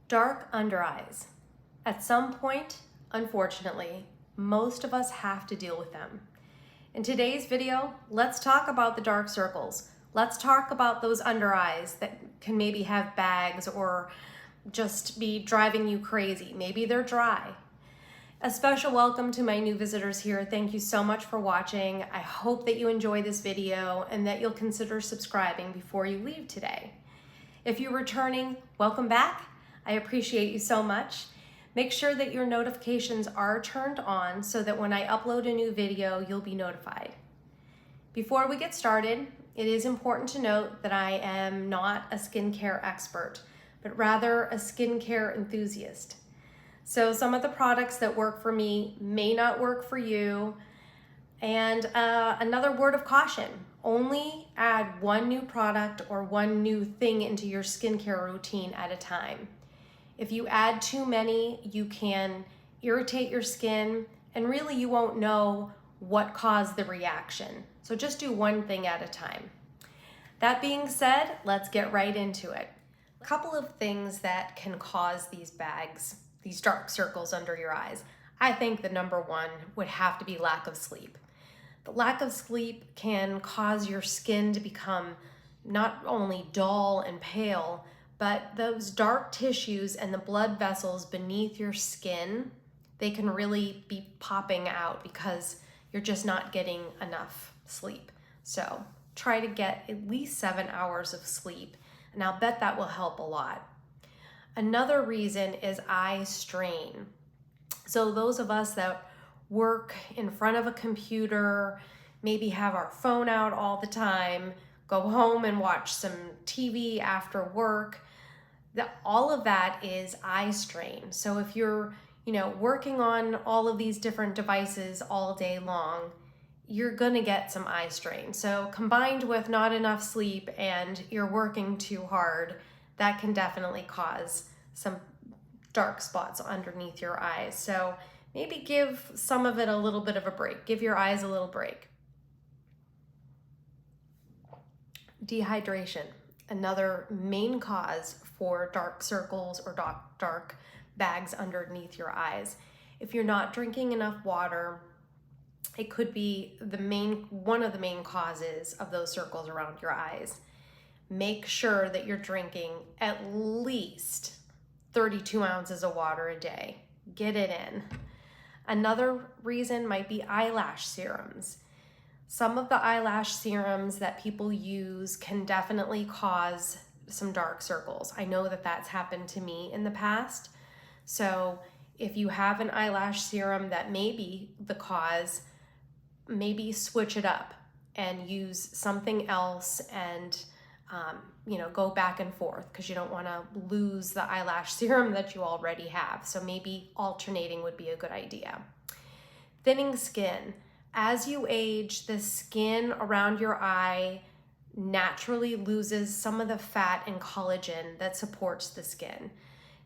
Dark under eyes. At some point, unfortunately, most of us have to deal with them. In today's video, let's talk about the dark circles. Let's talk about those under eyes that can maybe have bags or just be driving you crazy. Maybe they're dry. A special welcome to my new visitors here. Thank you so much for watching. I hope that you enjoy this video and that you'll consider subscribing before you leave today. If you're returning, welcome back. I appreciate you so much. Make sure that your notifications are turned on so that when I upload a new video, you'll be notified. Before we get started, it is important to note that I am not a skincare expert, but rather a skincare enthusiast. So some of the products that work for me may not work for you. And another word of caution, only add one new product or one new thing into your skincare routine at a time. If you add too many, you can irritate your skin and really you won't know what caused the reaction. So just do one thing at a time. That being said, let's get right into it. A couple of things that can cause these bags, these dark circles under your eyes. I think the number one would have to be lack of sleep. The lack of sleep can cause your skin to become not only dull and pale, but those dark tissues and the blood vessels beneath your skin, they can really be popping out because you're just not getting enough sleep. So try to get at least 7 hours of sleep, and I'll bet that will help a lot. Another reason is eye strain. So those of us that work in front of a computer, maybe have our phone out all the time, go home and watch some TV after work, all of that is eye strain. So if you're, working on all of these different devices all day long, you're gonna get some eye strain. So combined with not enough sleep and you're working too hard, that can definitely cause some dark spots underneath your eyes. So maybe give some of it a little bit of a break. Give your eyes a little break. Dehydration, another main cause for dark circles or dark bags underneath your eyes. If you're not drinking enough water, it could be one of the main causes of those circles around your eyes. Make sure that you're drinking at least 32 ounces of water a day. Get it in. Another reason might be eyelash serums. Some of the eyelash serums that people use can definitely cause some dark circles. I know that that's happened to me in the past. So if you have an eyelash serum that may be the cause, maybe switch it up and use something else and go back and forth because you don't want to lose the eyelash serum that you already have. So maybe alternating would be a good idea. Thinning skin. As you age, the skin around your eye naturally loses some of the fat and collagen that supports the skin.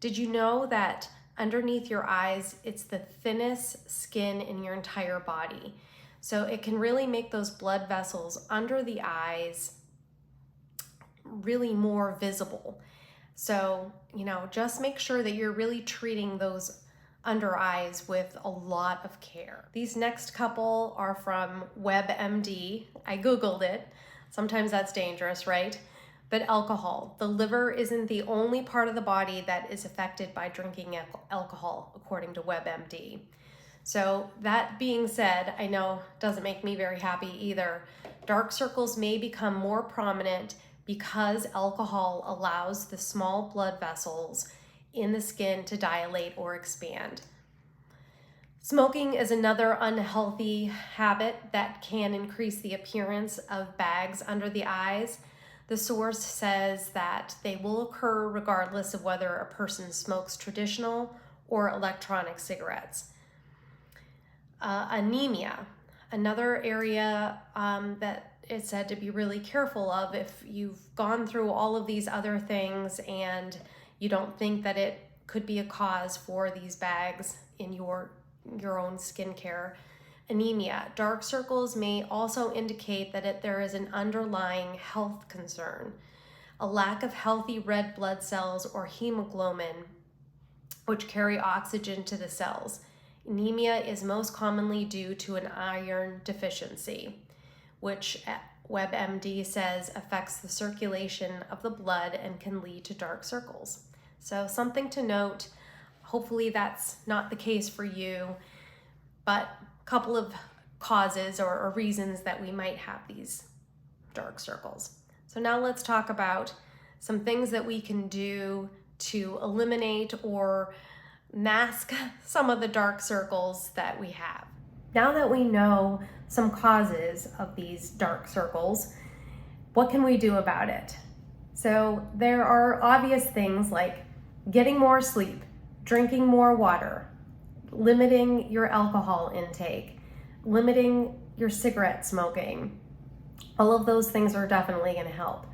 Did you know that underneath your eyes, it's the thinnest skin in your entire body? So it can really make those blood vessels under the eyes really more visible. So, just make sure that you're really treating those under eyes with a lot of care. These next couple are from WebMD. I Googled it. Sometimes that's dangerous, right? But alcohol. The liver isn't the only part of the body that is affected by drinking alcohol, according to WebMD. So that being said, I know doesn't make me very happy either. Dark circles may become more prominent because alcohol allows the small blood vessels in the skin to dilate or expand. Smoking is another unhealthy habit that can increase the appearance of bags under the eyes. The source says that they will occur regardless of whether a person smokes traditional or electronic cigarettes. Anemia, another area that it's said to be really careful of if you've gone through all of these other things and you don't think that it could be a cause for these bags in your own skincare. Anemia. Dark circles may also indicate that there is an underlying health concern. A lack of healthy red blood cells or hemoglobin which carry oxygen to the cells. Anemia is most commonly due to an iron deficiency, which WebMD says affects the circulation of the blood and can lead to dark circles. So something to note. Hopefully that's not the case for you, but a couple of causes or reasons that we might have these dark circles. So now let's talk about some things that we can do to eliminate or mask some of the dark circles that we have. Now that we know some causes of these dark circles, what can we do about it? So there are obvious things like getting more sleep, drinking more water, limiting your alcohol intake, limiting your cigarette smoking. All of those things are definitely going to help.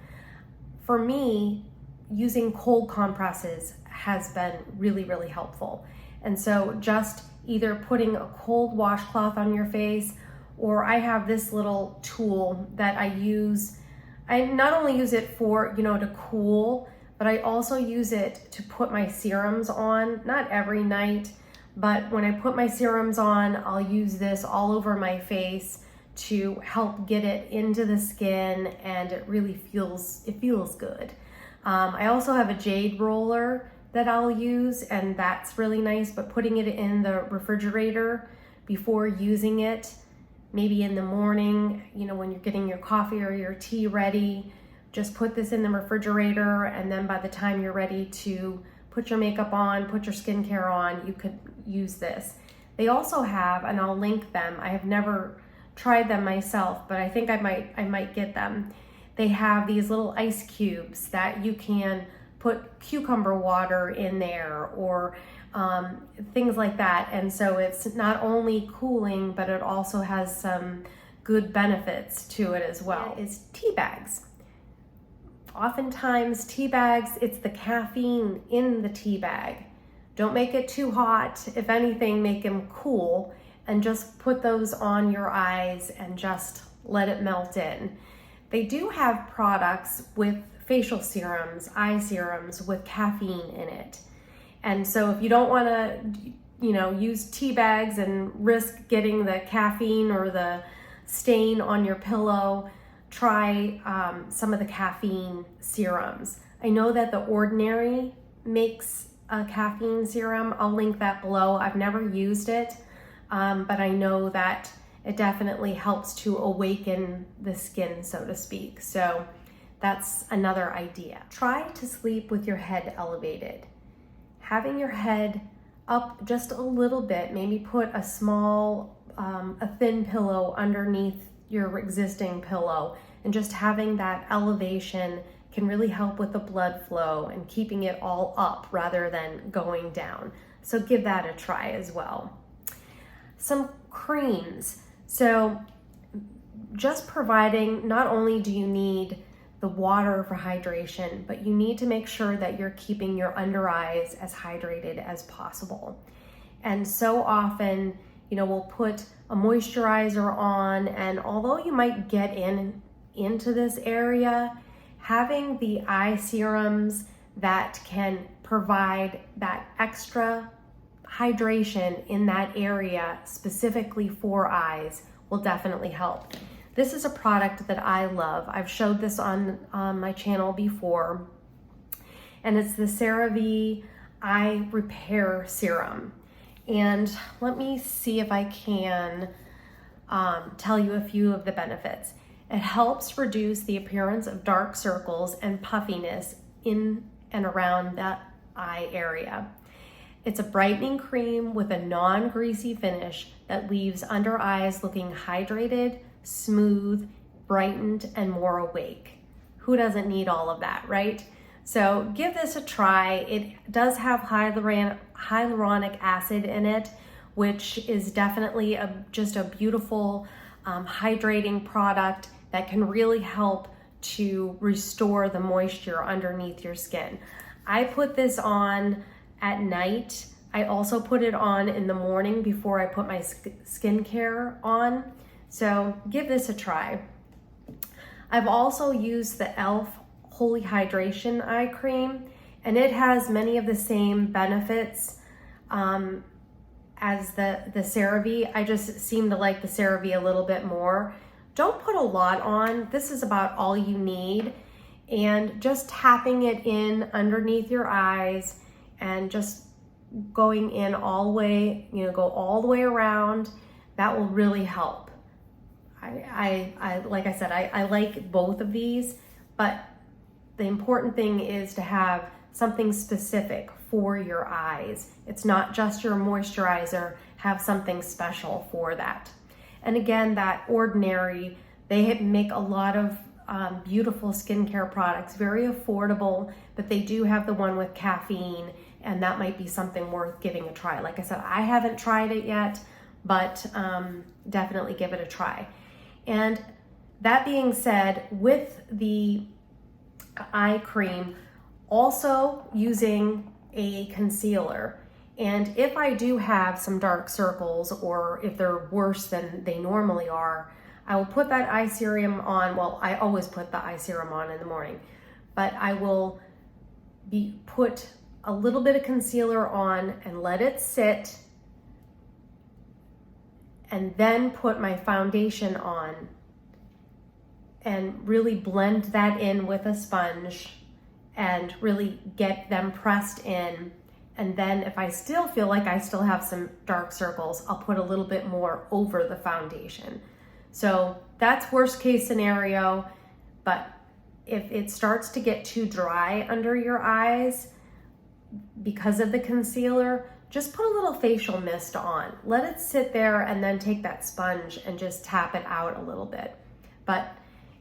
For me, using cold compresses has been really, really helpful. And so just either putting a cold washcloth on your face, or I have this little tool that I use. I not only use it for, to cool, but I also use it to put my serums on, not every night, but when I put my serums on, I'll use this all over my face to help get it into the skin, and it really feels good. I also have a jade roller that I'll use, and that's really nice, but putting it in the refrigerator before using it, maybe in the morning, when you're getting your coffee or your tea ready, just put this in the refrigerator, and then by the time you're ready to put your makeup on, put your skincare on, you could use this. They also have, and I'll link them, I have never tried them myself, but I think I might get them. They have these little ice cubes that you can put cucumber water in there, or things like that. And so it's not only cooling, but it also has some good benefits to it as well. Is tea bags. Oftentimes tea bags, it's the caffeine in the tea bag. Don't make it too hot. If anything, make them cool, and just put those on your eyes and just let it melt in. They do have products with facial serums, eye serums with caffeine in it. And so if you don't want to, use tea bags and risk getting the caffeine or the stain on your pillow, try some of the caffeine serums. I know that The Ordinary makes a caffeine serum. I'll link that below. I've never used it, but I know that it definitely helps to awaken the skin, so to speak. So that's another idea. Try to sleep with your head elevated. Having your head up just a little bit, maybe put a small, a thin pillow underneath your existing pillow, and just having that elevation can really help with the blood flow and keeping it all up rather than going down. So give that a try as well. Some creams. So just providing, not only do you need the water for hydration, but you need to make sure that you're keeping your under eyes as hydrated as possible. And so often, we'll put a moisturizer on, and although you might get into this area, having the eye serums that can provide that extra hydration in that area specifically for eyes will definitely help. This is a product that I love. I've showed this on my channel before, and it's the CeraVe Eye Repair Serum. And let me see if I can tell you a few of the benefits. It helps reduce the appearance of dark circles and puffiness in and around that eye area. It's a brightening cream with a non-greasy finish that leaves under eyes looking hydrated, smooth, brightened, and more awake. Who doesn't need all of that, right? So give this a try. It does have hyaluronic acid in it, which is definitely just a beautiful hydrating product that can really help to restore the moisture underneath your skin. I put this on at night. I also put it on in the morning before I put my skincare on. So give this a try. I've also used the e.l.f. Holy Hydration Eye Cream. and it has many of the same benefits as the CeraVe. I just seem to like the CeraVe a little bit more. Don't put a lot on. This is about all you need, and just tapping it in underneath your eyes and just going in all the way, go all the way around. That will really help. I like I said, I like both of these, but the important thing is to have something specific for your eyes. It's not just your moisturizer. Have something special for that. And again, that Ordinary, they make a lot of beautiful skincare products, very affordable, but they do have the one with caffeine, and that might be something worth giving a try. Like I said, I haven't tried it yet, but definitely give it a try. And that being said, with the eye cream, also using a concealer. And if I do have some dark circles, or if they're worse than they normally are, I will put that eye serum on. Well, I always put the eye serum on in the morning, but I will put a little bit of concealer on and let it sit, and then put my foundation on and really blend that in with a sponge and really get them pressed in. And then if I still feel like I still have some dark circles, I'll put a little bit more over the foundation. So that's worst case scenario, but if it starts to get too dry under your eyes because of the concealer, just put a little facial mist on. Let it sit there and then take that sponge and just tap it out a little bit. But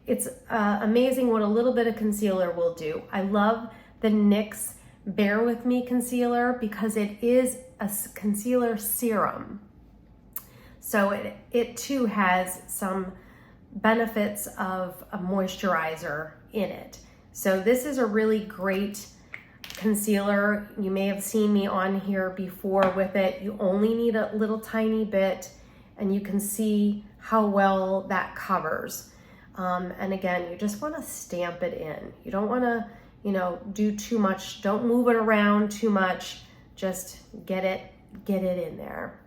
it's amazing what a little bit of concealer will do. I love the NYX Bear With Me concealer because it is a concealer serum. So it too has some benefits of a moisturizer in it. So this is a really great concealer. You may have seen me on here before with it. You only need a little tiny bit, and you can see how well that covers. And again, you just want to stamp it in. You don't want to, do too much. Don't move it around too much. Just get it in there.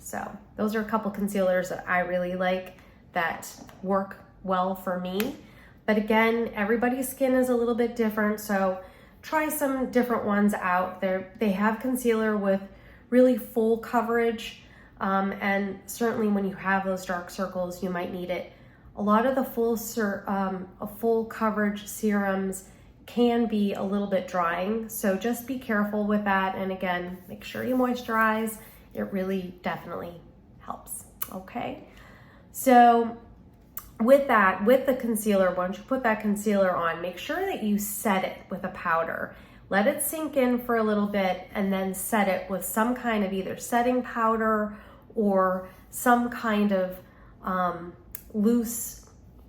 So those are a couple concealers that I really like that work well for me. But again, everybody's skin is a little bit different, so try some different ones out. They have concealer with really full coverage, and certainly when you have those dark circles, you might need it. A lot of the full coverage serums can be a little bit drying, so just be careful with that. And again, make sure you moisturize. It really definitely helps. Okay, so with the concealer, once you put that concealer on, make sure that you set it with a powder. Let it sink in for a little bit, and then set it with some kind of either setting powder or some kind of loose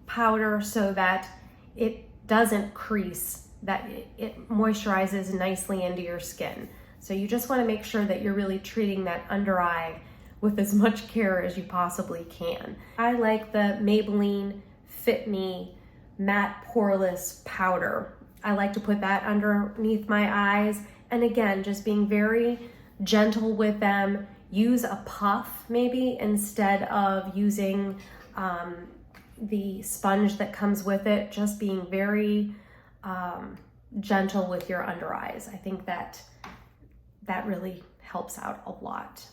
powder, so that it doesn't crease, that it moisturizes nicely into your skin. So you just want to make sure that you're really treating that under eye with as much care as you possibly can. I like the Maybelline Fit Me Matte Poreless Powder. I like to put that underneath my eyes. And again, just being very gentle with them. Use a puff maybe instead of using the sponge that comes with it. Just being very gentle with your under eyes. I think that really helps out a lot.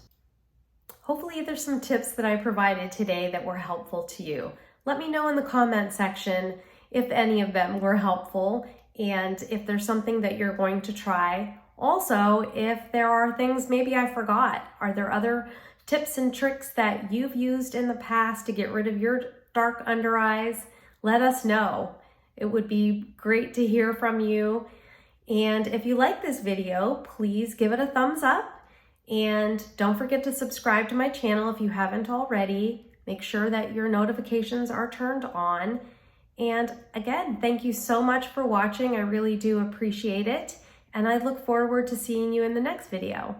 Hopefully there's some tips that I provided today that were helpful to you. Let me know in the comment section if any of them were helpful, and if there's something that you're going to try. Also, if there are things maybe I forgot. Are there other tips and tricks that you've used in the past to get rid of your dark under eyes? Let us know. It would be great to hear from you. And if you like this video, please give it a thumbs up. And don't forget to subscribe to my channel if you haven't already. Make sure that your notifications are turned on. And again, thank you so much for watching. I really do appreciate it. And I look forward to seeing you in the next video.